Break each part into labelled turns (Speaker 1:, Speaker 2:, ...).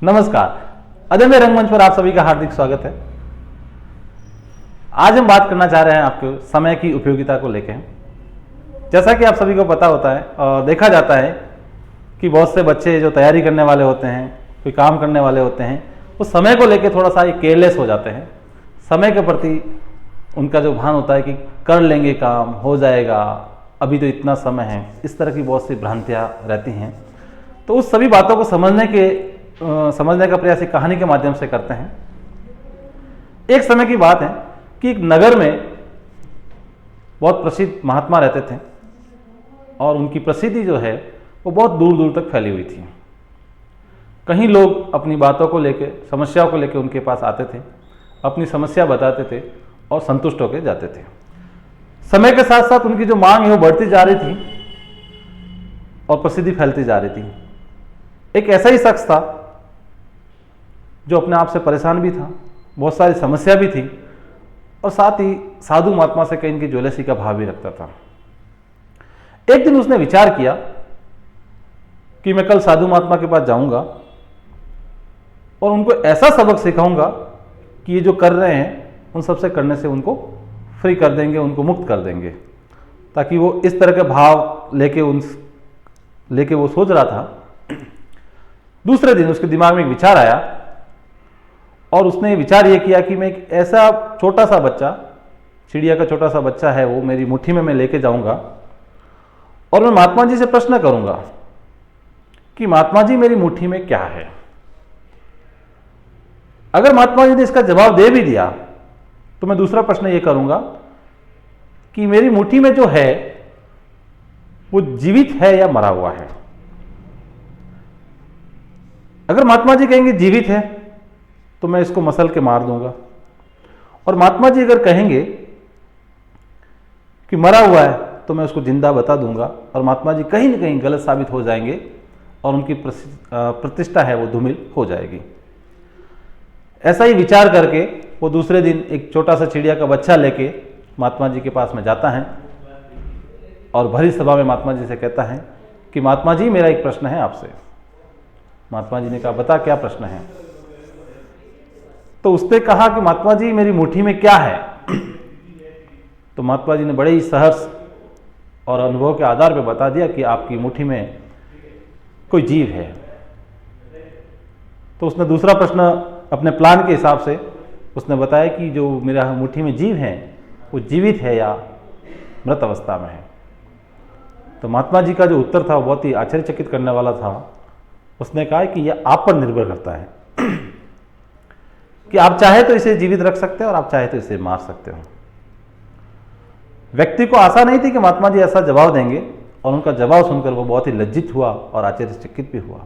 Speaker 1: नमस्कार, अदम्य रंगमंच पर आप सभी का हार्दिक स्वागत है। आज हम बात करना चाह रहे हैं आपको समय की उपयोगिता को लेकर। जैसा कि आप सभी को पता होता है और देखा जाता है कि बहुत से बच्चे जो तैयारी करने वाले होते हैं, कोई काम करने वाले होते हैं, वो समय को लेकर थोड़ा सा केयरलेस हो जाते हैं। समय के प्रति उनका जो भान होता है कि कर लेंगे काम, हो जाएगा, अभी तो इतना समय है, इस तरह की बहुत सी भ्रांतियाँ रहती हैं। तो उस सभी बातों को समझने का प्रयास एक कहानी के माध्यम से करते हैं। एक समय की बात है कि एक नगर में बहुत प्रसिद्ध महात्मा रहते थे और उनकी प्रसिद्धि जो है वो बहुत दूर दूर तक फैली हुई थी। कहीं लोग अपनी बातों को लेकर, समस्याओं को लेकर उनके पास आते थे, अपनी समस्या बताते थे और संतुष्ट होकर जाते थे। समय के साथ साथ उनकी जो मांग है वो बढ़ती जा रही थी और प्रसिद्धि फैलती जा रही थी। एक ऐसा ही शख्स था जो अपने आप से परेशान भी था, बहुत सारी समस्या भी थी और साथ ही साधु महात्मा से कहीं इनकी ज्वेलसी का भाव भी रखता था। एक दिन उसने विचार किया कि मैं कल साधु महात्मा के पास जाऊंगा और उनको ऐसा सबक सिखाऊंगा कि ये जो कर रहे हैं उन सबसे करने से उनको फ्री कर देंगे, उनको मुक्त कर देंगे, ताकि वो इस तरह के भाव लेके वो सोच रहा था। दूसरे दिन उसके दिमाग में एक विचार आया और उसने विचार ये किया कि मैं एक ऐसा छोटा सा बच्चा, चिड़िया का छोटा सा बच्चा है, वो मेरी मुट्ठी में मैं लेके जाऊंगा और मैं महात्मा जी से प्रश्न करूंगा कि महात्मा जी मेरी मुट्ठी में क्या है। अगर महात्मा जी ने इसका जवाब दे भी दिया तो मैं दूसरा प्रश्न ये करूंगा कि मेरी मुट्ठी में जो है वो जीवित है या मरा हुआ है। अगर महात्मा जी कहेंगे जीवित है तो मैं इसको मसल के मार दूंगा, और महात्मा जी अगर कहेंगे कि मरा हुआ है तो मैं उसको जिंदा बता दूंगा, और महात्मा जी कहीं ना कहीं गलत साबित हो जाएंगे और उनकी प्रतिष्ठा है वो धूमिल हो जाएगी। ऐसा ही विचार करके वो दूसरे दिन एक छोटा सा चिड़िया का बच्चा लेके महात्मा जी के पास में जाता है और भरी सभा में महात्मा जी से कहता है कि महात्मा जी मेरा एक प्रश्न है आपसे। महात्मा जी ने कहा बता क्या प्रश्न है। तो उसने कहा कि महात्मा जी मेरी मुट्ठी में क्या है। तो महात्मा जी ने बड़े ही सहर्ष और अनुभव के आधार पर बता दिया कि आपकी मुट्ठी में कोई जीव है। तो उसने दूसरा प्रश्न अपने प्लान के हिसाब से उसने बताया कि जो मेरा मुट्ठी में जीव है वो जीवित है या मृत अवस्था में है। तो महात्मा जी का जो उत्तर था वो बहुत ही आश्चर्यचकित करने वाला था। उसने कहा कि यह आप पर निर्भर करता है कि आप चाहे तो इसे जीवित रख सकते हो और आप चाहे तो इसे मार सकते हो। व्यक्ति को आशा नहीं थी कि महात्मा जी ऐसा जवाब देंगे, और उनका जवाब सुनकर वो बहुत ही लज्जित हुआ और आश्चर्यचकित भी हुआ।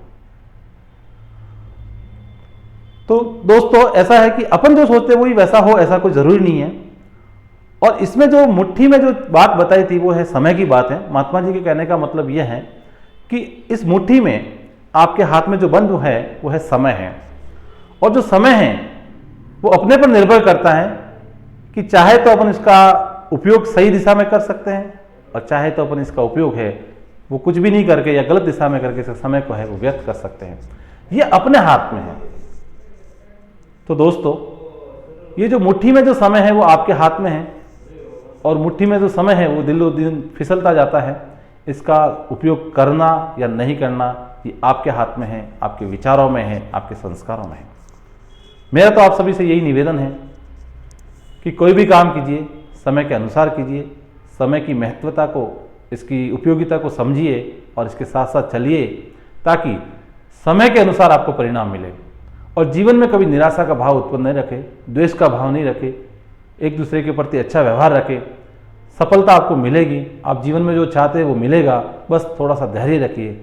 Speaker 1: तो दोस्तों, ऐसा है कि अपन जो सोचते हैं वही वैसा हो, ऐसा कोई जरूरी नहीं है। और इसमें जो मुट्ठी में जो बात बताई थी वो है समय की बात है। महात्मा जी के कहने का मतलब यह है कि इस मुट्ठी में आपके हाथ में जो बंद है वो है समय है, और जो समय है वो अपने पर निर्भर करता है कि चाहे तो अपन इसका उपयोग सही दिशा में कर सकते हैं और चाहे तो अपन इसका उपयोग है वो कुछ भी नहीं करके या गलत दिशा में करके इस समय को है वो व्यर्थ कर सकते हैं। ये अपने हाथ में है। तो दोस्तों, ये जो मुट्ठी में जो समय है वो आपके हाथ में है, और मुट्ठी में जो समय है वो दिनों दिन फिसलता जाता है। इसका उपयोग करना या नहीं करना ये आपके हाथ में है, आपके विचारों में है, आपके संस्कारों में है। मेरा तो आप सभी से यही निवेदन है कि कोई भी काम कीजिए समय के अनुसार कीजिए, समय की महत्वता को, इसकी उपयोगिता को समझिए और इसके साथ साथ चलिए, ताकि समय के अनुसार आपको परिणाम मिले। और जीवन में कभी निराशा का भाव उत्पन्न नहीं रखे, द्वेष का भाव नहीं रखे, एक दूसरे के प्रति अच्छा व्यवहार रखे। सफलता आपको मिलेगी, आप जीवन में जो चाहते हैं वो मिलेगा। बस थोड़ा सा धैर्य रखिए,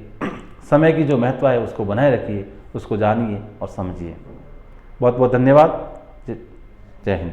Speaker 1: समय की जो महत्व है उसको बनाए रखिए, उसको जानिए और समझिए। बहुत बहुत धन्यवाद। जय हिंद।